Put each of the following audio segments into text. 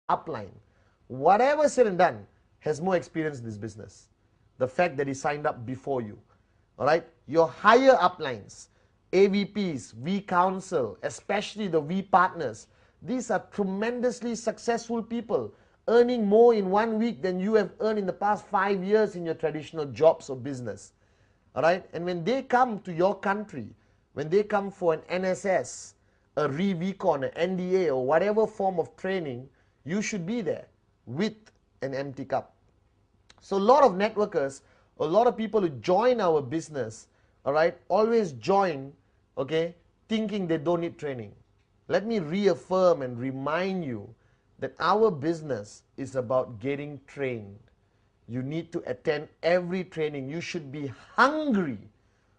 upline, whatever said and done, has more experience in this business. The fact that he signed up before you. All right, your higher uplines, AVPs, V Council, especially the V partners, these are tremendously successful people, earning more in 1 week than you have earned in the past 5 years in your traditional jobs or business. All right, and when they come to your country, when they come for an NSS, a ReVcon, an NDA, or whatever form of training, you should be there with an empty cup. So a lot of networkers, a lot of people who join our business, all right, always join, okay, thinking they don't need training. Let me reaffirm and remind you that our business is about getting trained. You need to attend every training. You should be hungry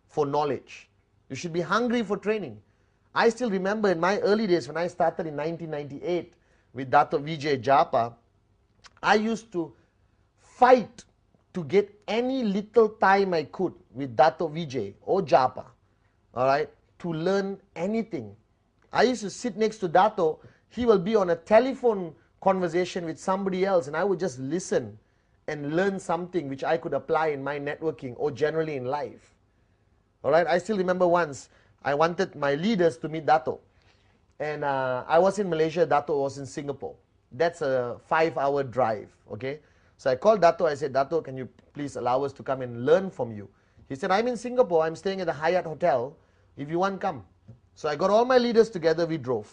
for knowledge. You should be hungry for training. I still remember in my early days when I started in 1998 with Dato Vijay Japa, I used to fight to get any little time I could with Dato Vijay or Japa, all right, to learn anything. I used to sit next to Dato. He will be on a telephone conversation with somebody else, and I would just listen and learn something which I could apply in my networking or generally in life. All right, I still remember once I wanted my leaders to meet Dato, and I was in Malaysia, Dato was in Singapore. That's a 5-hour drive, okay? So I called Dato, I said, Dato, can you please allow us to come and learn from you? He said, I'm in Singapore, I'm staying at the Hyatt Hotel, if you want, come. So I got all my leaders together, we drove.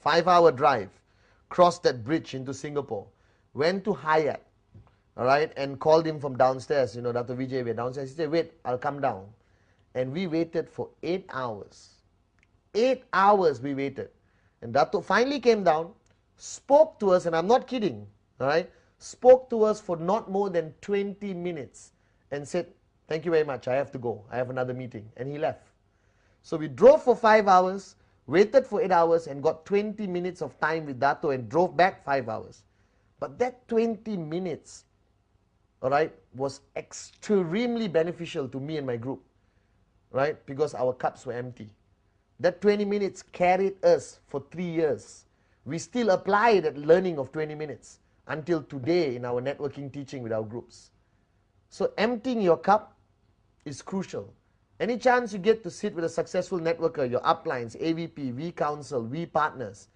5-hour drive, crossed that bridge into Singapore, went to Hyatt, all right, and called him from downstairs, Dato Vijay, we're downstairs. He said, wait, I'll come down. And we waited for 8 hours. 8 hours we waited. And Dato finally came down, spoke to us, and I'm not kidding, all right, spoke to us for not more than 20 minutes and said, thank you very much, I have to go, I have another meeting, and he left. So we drove for 5 hours, waited for 8 hours, and got 20 minutes of time with Dato and drove back 5 hours. But that 20 minutes, all right, was extremely beneficial to me and my group, right, because our cups were empty. That 20 minutes carried us for 3 years. We still apply that learning of 20 minutes until today in our networking teaching with our groups. So emptying your cup is crucial. Any chance you get to sit with a successful networker, your uplines, AVP, V Council, V partners,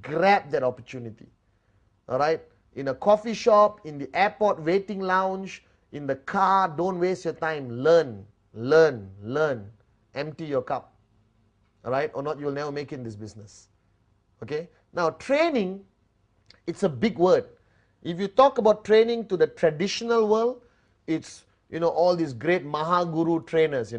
grab that opportunity. All right? In a coffee shop, in the airport waiting lounge, in the car, don't waste your time. Learn, learn, learn. Empty your cup. All right? Or not, you'll never make it in this business. Okay? Now, training, it's a big word. If you talk about training to the traditional world, it's, all these great Mahaguru trainers,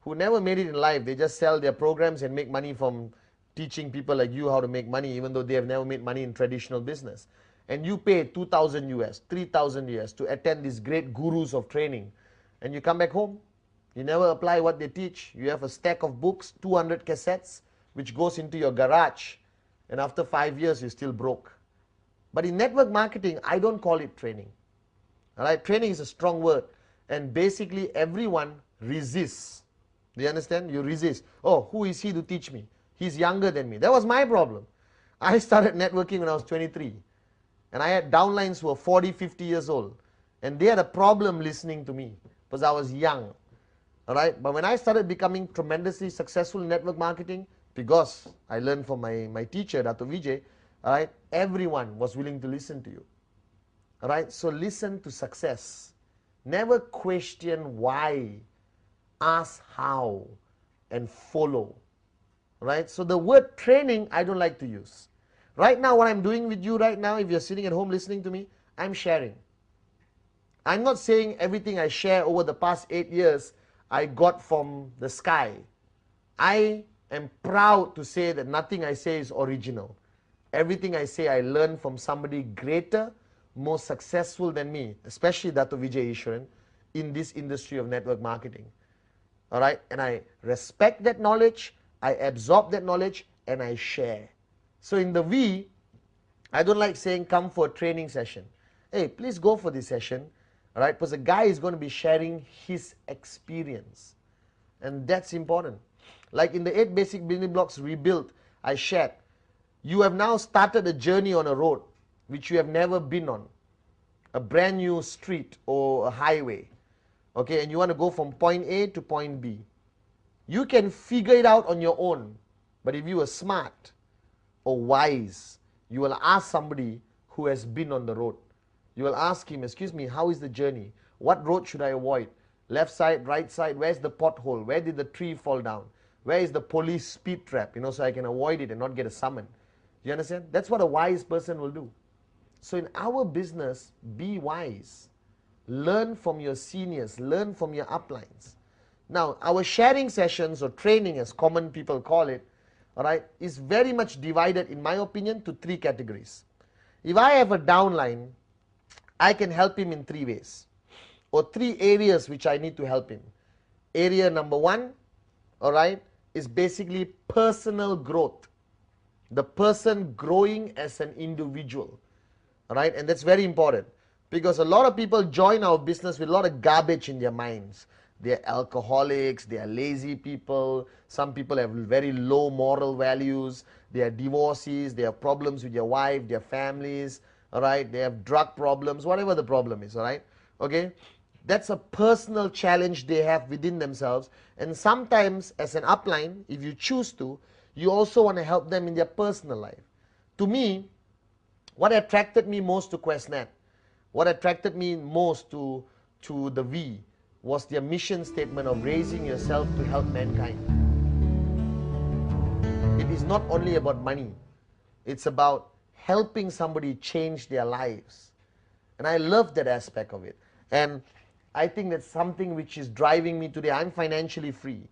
who never made it in life. They just sell their programs and make money from teaching people like you how to make money, even though they have never made money in traditional business. And you pay 2,000 US, 3,000 US to attend these great gurus of training. And you come back home, you never apply what they teach. You have a stack of books, 200 cassettes, which goes into your garage. And after 5 years, you're still broke. But in network marketing, I don't call it training. All right, training is a strong word. And basically, everyone resists. Do you understand? You resist. Oh, who is he to teach me? He's younger than me. That was my problem. I started networking when I was 23. And I had downlines who were 40, 50 years old. And they had a problem listening to me because I was young. All right? But when I started becoming tremendously successful in network marketing, because I learned from my teacher, Dato Vijay, all right, everyone was willing to listen to you. All right? So listen to success. Never question why. Ask how and follow. Right? So the word training, I don't like to use. Right now, what I'm doing with you right now, if you're sitting at home listening to me, I'm sharing. I'm not saying everything I share over the past 8 years I got from the sky. I am proud to say that nothing I say is original. Everything I say I learned from somebody greater, more successful than me, especially Dato Vijay Ishwaran, in this industry of network marketing. All right? And I respect that knowledge, I absorb that knowledge, and I share. So in the V, I don't like saying come for a training session. Hey, please go for this session. All right? Because the guy is going to be sharing his experience. And that's important. Like in the 8 basic building blocks rebuilt, I shared. You have now started a journey on a road. which you have never been on, a brand new street or a highway, okay, and you want to go from point A to point B, you can figure it out on your own. But if you are smart or wise, you will ask somebody who has been on the road. You will ask him, excuse me, how is the journey? What road should I avoid? Left side, right side, where's the pothole? Where did the tree fall down? Where is the police speed trap? So I can avoid it and not get a summon. You understand? That's what a wise person will do. So in our business, be wise. Learn from your seniors, learn from your uplines. Now, our sharing sessions or training, as common people call it, all right, is very much divided, in my opinion, to 3 categories. If I have a downline, I can help him in 3 ways, or 3 areas which I need to help him. Area number 1, all right, is basically personal growth. The person growing as an individual, all right, and that's very important, because a lot of people join our business with a lot of garbage in their minds. They're alcoholics, they are lazy people, some people have very low moral values, they are divorcees, they have problems with their wife, their families, all right, they have drug problems, whatever the problem is, all right, okay. That's a personal challenge they have within themselves, and sometimes as an upline, if you choose to, you also want to help them in their personal life. To me, what attracted me most to QuestNet, what attracted me most to the V, was their mission statement of raising yourself to help mankind. It is not only about money, it's about helping somebody change their lives. And I love that aspect of it. And I think that's something which is driving me today. I'm financially free.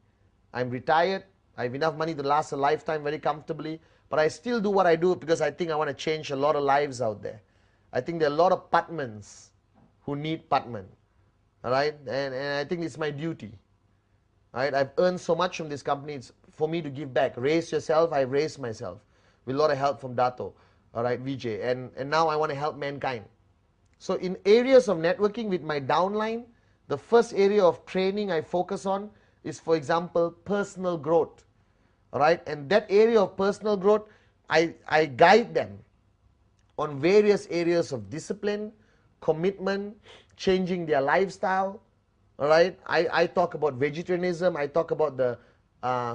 I'm retired. I have enough money to last a lifetime very comfortably. But I still do what I do because I think I want to change a lot of lives out there. I think there are a lot of Patmans who need Patman. All right, and I think it's my duty. All right, I've earned so much from this company. It's for me to give back. Raise yourself. I've raised myself with a lot of help from Dato. All right, Vijay, and now I want to help mankind. So in areas of networking with my downline, the first area of training I focus on is, for example, personal growth. All right, and that area of personal growth, I guide them on various areas of discipline, commitment, changing their lifestyle. All right, I talk about vegetarianism, I talk about the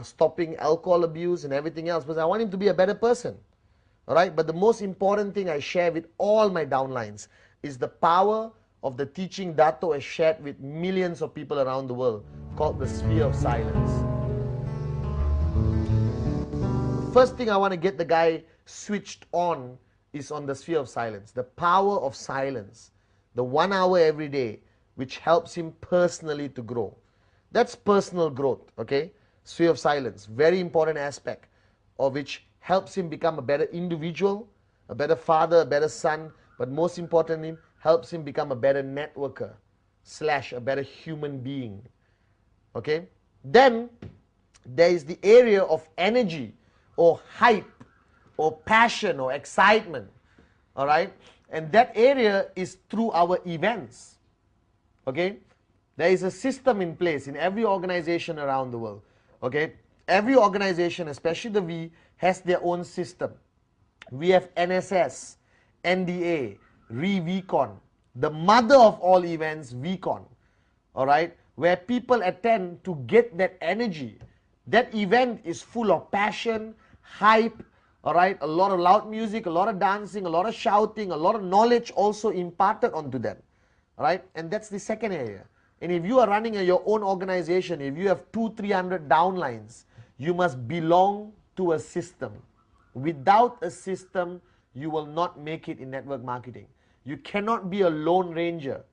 stopping alcohol abuse and everything else, because I want him to be a better person. All right, but the most important thing I share with all my downlines is the power of the teaching Dato has shared with millions of people around the world, called the sphere of silence. The first thing I want to get the guy switched on is on the sphere of silence, the power of silence, the 1 hour every day, which helps him personally to grow. That's personal growth, okay? Sphere of silence, very important aspect of which helps him become a better individual, a better father, a better son, but most importantly, helps him become a better networker / a better human being, okay? Then there is the area of energy or hype or passion or excitement, all right? And that area is through our events, okay? There is a system in place in every organization around the world, okay? Every organization, especially the V, has their own system. We have NSS, NDA, VCon, the mother of all events, VCon, all right? Where people attend to get that energy. That event is full of passion, hype, all right? A lot of loud music, a lot of dancing, a lot of shouting, a lot of knowledge also imparted onto them, all right? And that's the second area. And if you are running your own organization, if you have 200-300 downlines, you must belong to a system. Without a system, you will not make it in network marketing. You cannot be a lone ranger.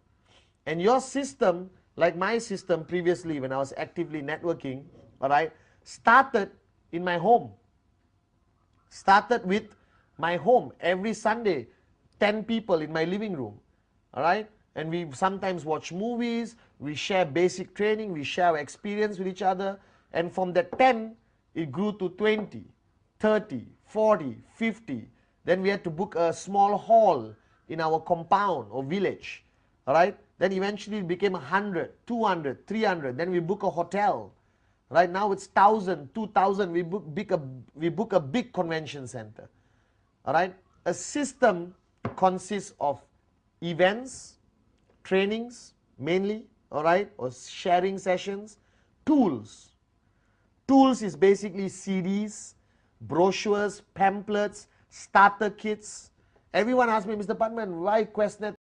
And your system, like my system previously when I was actively networking, all right, started in my home. Started with my home. Every Sunday, 10 people in my living room, all right? And we sometimes watch movies, we share basic training, we share our experience with each other. And from that 10, it grew to 20, 30, 40, 50. Then we had to book a small hall in our compound or village, all right? Then eventually it became 100, 200, 300. Then we book a hotel. Right now it's 1,000, 2,000. We book a big convention center. All right? A system consists of events, trainings mainly, all right, or sharing sessions, tools. Tools is basically CDs, brochures, pamphlets, starter kits. Everyone asks me, Mr. Padman, why QuestNet